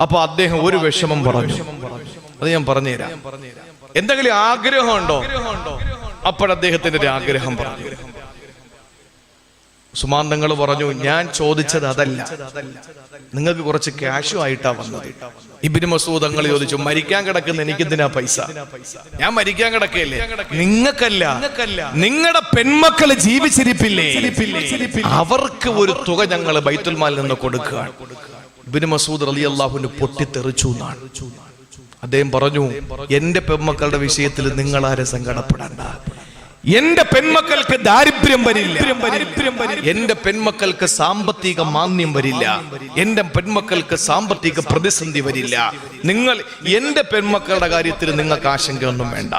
അപ്പൊ അദ്ദേഹം ഒരു വിഷമം പറഞ്ഞു. അത് ഞാൻ പറഞ്ഞുതരാം. എന്തെങ്കിലും ആഗ്രഹമുണ്ടോ? അപ്പോഴദ്ദേഹത്തിന്റെ ഒരു ആഗ്രഹം പറഞ്ഞു. ഉസ്മാൻ തങ്ങൾ പറഞ്ഞു, ഞാൻ ചോദിച്ചത് അതല്ല, നിങ്ങൾക്ക് കുറച്ച് ക്യാഷും ആയിട്ടാ വന്നത്. ഇബ്നു മസ്ഊദ് തങ്ങൾ ചോദിച്ചു, മരിക്കാൻ കിടക്കുന്ന എനിക്കെന്തിനാ പൈസ? ഞാൻ മരിക്കാൻ കിടക്കല്ലേ? നിങ്ങൾക്കല്ല, നിങ്ങളുടെ പെൺമക്കള് ജീവിച്ചിരിപ്പില്ലേ, അവർക്ക് ഒരു തുക ഞങ്ങൾ ബൈത്തുൽ മാലിൽ നിന്ന് കൊടുക്കുകയാണ്. ഇബ്നു മസ്ഊദ് റളിയല്ലാഹു അൻഹു പൊട്ടിത്തെറിച്ചു എന്നാണ്. അദ്ദേഹം പറഞ്ഞു, എന്റെ പെൺമക്കളുടെ വിഷയത്തിൽ നിങ്ങൾ ആരെ സങ്കടപ്പെടണ്ട. എന്റെ പെൺമക്കൾക്ക് ദാരിദ്ര്യം വരില്ല, എന്റെ പെൺമക്കൾക്ക് സാമ്പത്തിക മാന്ദ്യം വരില്ല, എന്റെ പെൺമക്കൾക്ക് സാമ്പത്തിക പ്രതിസന്ധി വരില്ല. നിങ്ങൾ എന്റെ പെൺമക്കളുടെ കാര്യത്തിൽ നിങ്ങൾക്ക് ആശങ്കയൊന്നും വേണ്ട.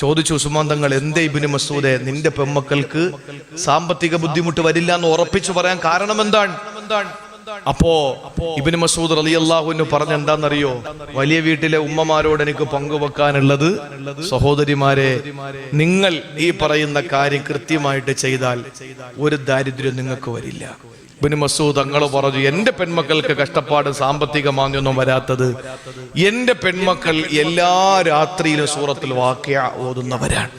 ചോദിച്ചു ഉസ്മാൻ തങ്ങൾ, എന്തേ ഇബ്നു മസ്ഊദേ നിന്റെ പെൺമക്കൾക്ക് സാമ്പത്തിക ബുദ്ധിമുട്ട് വരില്ല എന്ന് ഉറപ്പിച്ചു പറയാൻ കാരണം എന്താണ്? അപ്പോ ഇബ്നു മസ്ഊദ് റളിയല്ലാഹു അൻഹു പറഞ്ഞ എന്താണെന്നറിയോ? വലിയ വീട്ടിലെ ഉമ്മമാരോട് എനിക്ക് പങ്കുവെക്കാനുള്ളത്, സഹോദരിമാരെ, നിങ്ങൾ ഈ പറയുന്ന കാര്യം കൃത്യമായിട്ട് ചെയ്താൽ ഒരു ദാരിദ്ര്യം നിങ്ങൾക്ക് വരില്ല. ഇബ്നു മസ്ഊദ് തങ്ങൾ പറഞ്ഞു, എന്റെ പെൺമക്കൾക്ക് കഷ്ടപ്പാട് സാമ്പത്തിക മാന്ദ്യമൊന്നും വരാത്തത്, എന്റെ പെൺമക്കൾ എല്ലാ രാത്രിയിലും സൂറത്തുൽ വാഖിഅ ഓതുന്നവരാണ്.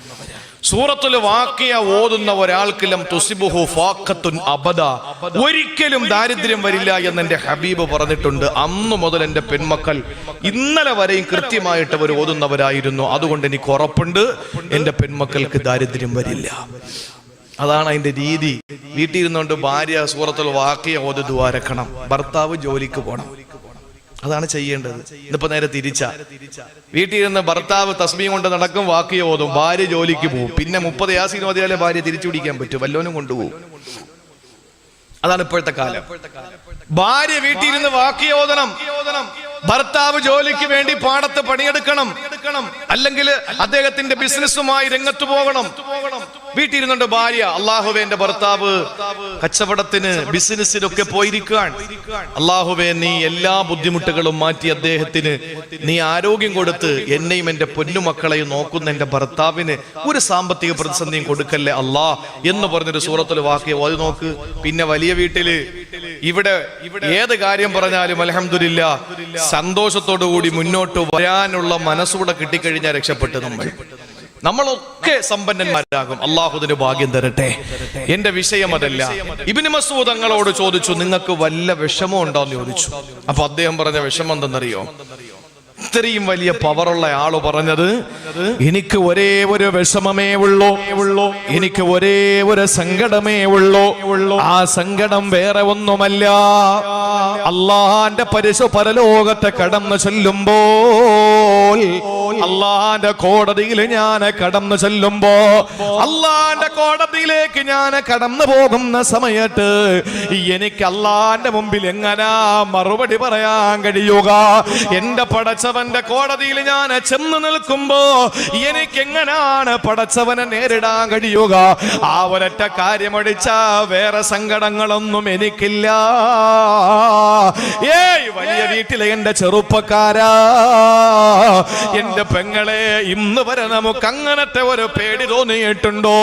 സൂറത്തുൽ വാഖിഅ ഓതുന്ന ഒരാൾക്ക് ലം തുസിബുഹു ഫാഖത്തുൻ അബദ, ഒരിക്കലും ദാരിദ്ര്യം വരില്ല എന്ന് എന്റെ ഹബീബ് പറഞ്ഞിട്ടുണ്ട്. അന്നു മുതൽ എന്റെ പെൺമക്കൾ ഇന്നലെ വരെയും കൃത്യമായിട്ട് അവർ ഓതുന്നവരായിരുന്നു. അതുകൊണ്ട് എനിക്ക് ഉറപ്പുണ്ട് എന്റെ പെൺമക്കൾക്ക് ദാരിദ്ര്യം വരില്ല. അതാണ് അതിന്റെ രീതി. വീട്ടിൽ ഇരുന്നുകൊണ്ട് ഭാര്യ സൂറത്തുൽ വാഖിഅ ഓതി ദുആ രക്കണം, ഭർത്താവ് ജോലിക്ക് പോകണം. അതാണ് ചെയ്യേണ്ടത്. ഇതിപ്പോ നേരെ തിരിച്ചാ. വീട്ടിൽ ഇരുന്ന് ഭർത്താവ് തസ്ബീഹ് കൊണ്ട് നടക്കും, വാഖിഅ ഓതും, ഭാര്യ ജോലിക്ക് പോകും. പിന്നെ 30 യാസീൻ ഓതിയാലേ ഭാര്യ തിരിച്ചു പിടിക്കാൻ പറ്റും, വല്ലോനും കൊണ്ടുപോകും. അതാണ് ഇപ്പോഴത്തെ കാലം. ഭാര്യ വീട്ടിൽ ഇരുന്ന് വാഖിഅ ഓതണം, ഭർത്താവ് ജോലിക്ക് വേണ്ടി പാടത്ത് പണിയെടുക്കണം, അല്ലെങ്കിൽ അദ്ദേഹത്തിന്റെ ബിസിനസ്സുമായി രംഗത്ത് പോകണം. വീട്ടിലിരുന്നുണ്ട് ഭാര്യ, അള്ളാഹുവേ എന്റെ ഭർത്താവ് കച്ചവടത്തിന് ബിസിനസ്സിലൊക്കെ പോയിരിക്കാൻ, അള്ളാഹുവേ നീ എല്ലാ ബുദ്ധിമുട്ടുകളും മാറ്റി അദ്ദേഹത്തിന് നീ ആരോഗ്യം കൊടുത്ത് എന്നെയും എന്റെ പൊന്നുമക്കളെയും നോക്കുന്ന എന്റെ ഭർത്താവിന് ഒരു സാമ്പത്തിക പ്രതിസന്ധിയും കൊടുക്കല്ലേ അല്ലാ എന്ന് പറഞ്ഞൊരു സൂറത്തുൽ വാഖിഅ ഓതി നോക്ക്. പിന്നെ വലിയ വീട്ടില് ഇവിടെ ഏത് കാര്യം പറഞ്ഞാലും അൽഹംദുലില്ലാ സന്തോഷത്തോടു കൂടി മുന്നോട്ട് വരാനുള്ള മനസ്സൂടെ കിട്ടിക്കഴിഞ്ഞാൽ രക്ഷപ്പെട്ട് നമ്മളൊക്കെ സമ്പന്നന്മാരാകും. അള്ളാഹുവിന് ഭാഗ്യം തരട്ടെ. എന്റെ വിഷയം അതല്ല. ഇബ്നു മസ്ഊദ് തങ്ങളോട് ചോദിച്ചു, നിങ്ങൾക്ക് വല്ല വിഷമം ഉണ്ടോന്ന് ചോദിച്ചു. അപ്പൊ അദ്ദേഹം പറഞ്ഞ വിഷമം എന്തെന്നറിയോ? ഇത്രയും വലിയ പവറുള്ള ആള് പറഞ്ഞത്, എനിക്ക് ഒരേ ഒരു വിഷമമേ ഉള്ളൂ, എനിക്ക് ഒരേ ഒരു സങ്കടമേ ഉള്ളൂ. ആ സങ്കടം വേറെ ഒന്നുമല്ല, അള്ളാന്റെ പരലോകത്തെ കടന്നു ചെല്ലുമ്പോൾ, അള്ളാന്റെ കോടതിയിൽ ഞാൻ കടന്നു ചെല്ലുമ്പോ, അള്ളാന്റെ കോടതിയിലേക്ക് ഞാൻ കടന്നു പോകുന്ന സമയത്ത് എനിക്ക് അള്ളാന്റെ മുമ്പിൽ എങ്ങനാ മറുപടി പറയാൻ കഴിയുക? എന്റെ പടച്ചവന്റെ കോടതിയിൽ ഞാൻ ചെന്ന് നിൽക്കുമ്പോ എനിക്ക് എങ്ങനാണ് പടച്ചവനെ നേരിടാൻ കഴിയുക? ആ ഒരൊറ്റ കാര്യമൊഴിച്ചാ വേറെ സങ്കടങ്ങളൊന്നും എനിക്കില്ല. വലിയ വീട്ടിലെ എന്റെ ചെറുപ്പക്കാരാ, എന്റെ പെങ്ങളെ, ഇന്ന് വരെ നമുക്ക് അങ്ങനത്തെ ഒരു പേടി തോന്നിയിട്ടുണ്ടോ?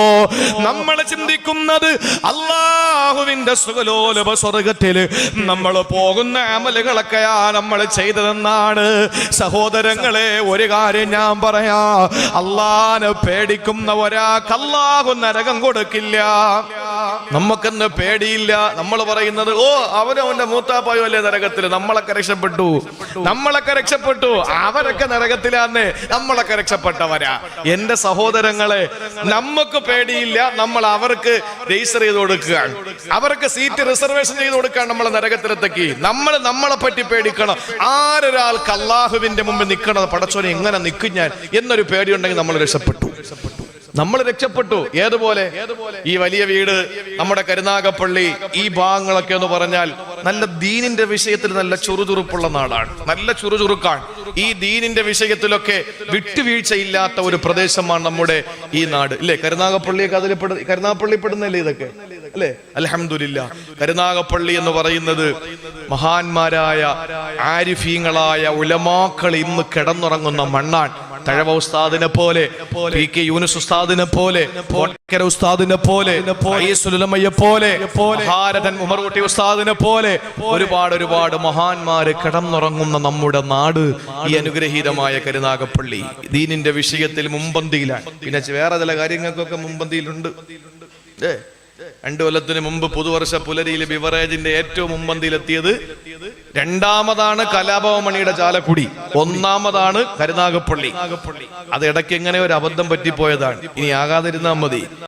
നമ്മൾ ചിന്തിക്കുന്നത് അല്ലാഹുവിന്റെ സുഖലോലഭ സ്വർഗത്തിൽ നമ്മൾ പോകുന്ന അമലുകളൊക്കെയാ നമ്മൾ ചെയ്തതെന്നാണ്. സഹോദരങ്ങളെ, ഒരു കാര്യം ഞാൻ പറയാ, അല്ലാഹുവിനെ പേടിക്കുന്ന ഒരാൾക്ക് അല്ലാഹു നരകം കൊടുക്കില്ല. നമുക്കെന്ന് പേടിയില്ല. നമ്മൾ പറയുന്നത്, ഓ അവനവന്റെ മൂത്താപ്പായോ അല്ലേ നരകത്തില്, നമ്മളൊക്കെ രക്ഷപ്പെട്ടു, അവരൊക്കെ നരകത്തിലാന്ന്, നമ്മളൊക്കെ രക്ഷപ്പെട്ടവരാ. എന്റെ സഹോദരങ്ങളെ, നമുക്ക് പേടിയില്ല. നമ്മൾ അവർക്ക് രജിസ്റ്റർ ചെയ്ത് കൊടുക്കുകയാണ്, അവർക്ക് സീറ്റ് റിസർവേഷൻ ചെയ്ത് കൊടുക്കുകയാണ് നമ്മളെ നരകത്തിലെത്തേക്ക്. നമ്മളെ പറ്റി പേടിക്കണം. ആരൊരാൾക്ക് അല്ലാഹുവിന്റെ മുമ്പിൽ നിൽക്കണത്, പടച്ചോനെ എങ്ങനെ നിൽക്കും ഞാൻ എന്നൊരു പേടിയുണ്ടെങ്കിൽ നമ്മൾ രക്ഷപ്പെട്ടു. ഏതുപോലെ ഈ വലിയ വീട്, നമ്മുടെ കരുനാഗപ്പള്ളി, ഈ ഭാഗങ്ങളൊക്കെ എന്ന് പറഞ്ഞാൽ നല്ല ദീനിന്റെ വിഷയത്തിൽ നല്ല ചുറുചുറുപ്പുള്ള നാടാണ്, നല്ല ചുറുചുറുക്കാണ്. ഈ ദീനിന്റെ വിഷയത്തിലൊക്കെ വിട്ടുവീഴ്ചയില്ലാത്ത ഒരു പ്രദേശമാണ് നമ്മുടെ ഈ നാട്, ഇല്ലേ? കരുനാഗപ്പള്ളിയൊക്കെ അതിൽ കരുനാഗപ്പള്ളി പെടുന്നല്ലേ ഇതൊക്കെ, അല്ലേ? അൽഹംദുലില്ലാ. കരുനാഗപ്പള്ളി എന്ന് പറയുന്നത് മഹാന്മാരായ ആരിഫീങ്ങളായ ഉലമാക്കൾ ഇന്ന് കിടന്നുറങ്ങുന്ന മണ്ണാൻ. തഴവ ഉസ്താദിനെ പോലെ, പി.കെ. യൂനുസ് ഉസ്താദിനെ പോലെ, കോട്ടക്കര ഉസ്താദിനെ പോലെ, ഐസുലമയെ പോലെ, ഭാരതൻ ഉമർകുട്ടി ഉസ്താദിനെ പോലെ ഒരുപാട് മഹാന്മാര് കിടന്നുറങ്ങുന്ന നമ്മുടെ നാട് ഈ അനുഗ്രഹീതമായ കരുനാഗപ്പള്ളി ദീനിന്റെ വിഷയത്തിൽ മുമ്പന്തിയിലാണ്. പിന്നെ വേറെ ചില കാര്യങ്ങൾക്കൊക്കെ മുമ്പന്തിയിലുണ്ട്. 2 കൊല്ലത്തിന് മുമ്പ് പുതുവർഷ പുലരിയിൽ ബിവറേജിന്റെ ഏറ്റവും മുമ്പന്തിയിലെത്തിയത്, രണ്ടാമതാണ് കലാഭവമണിയുടെ ചാലക്കുടി, ഒന്നാമതാണ് കരുനാഗപ്പള്ളി. അത് ഇടയ്ക്ക് എങ്ങനെ ഒരു അബദ്ധം പറ്റിപ്പോയതാണ്. ഇനി ആകാതിരുന്നാൽ മതി.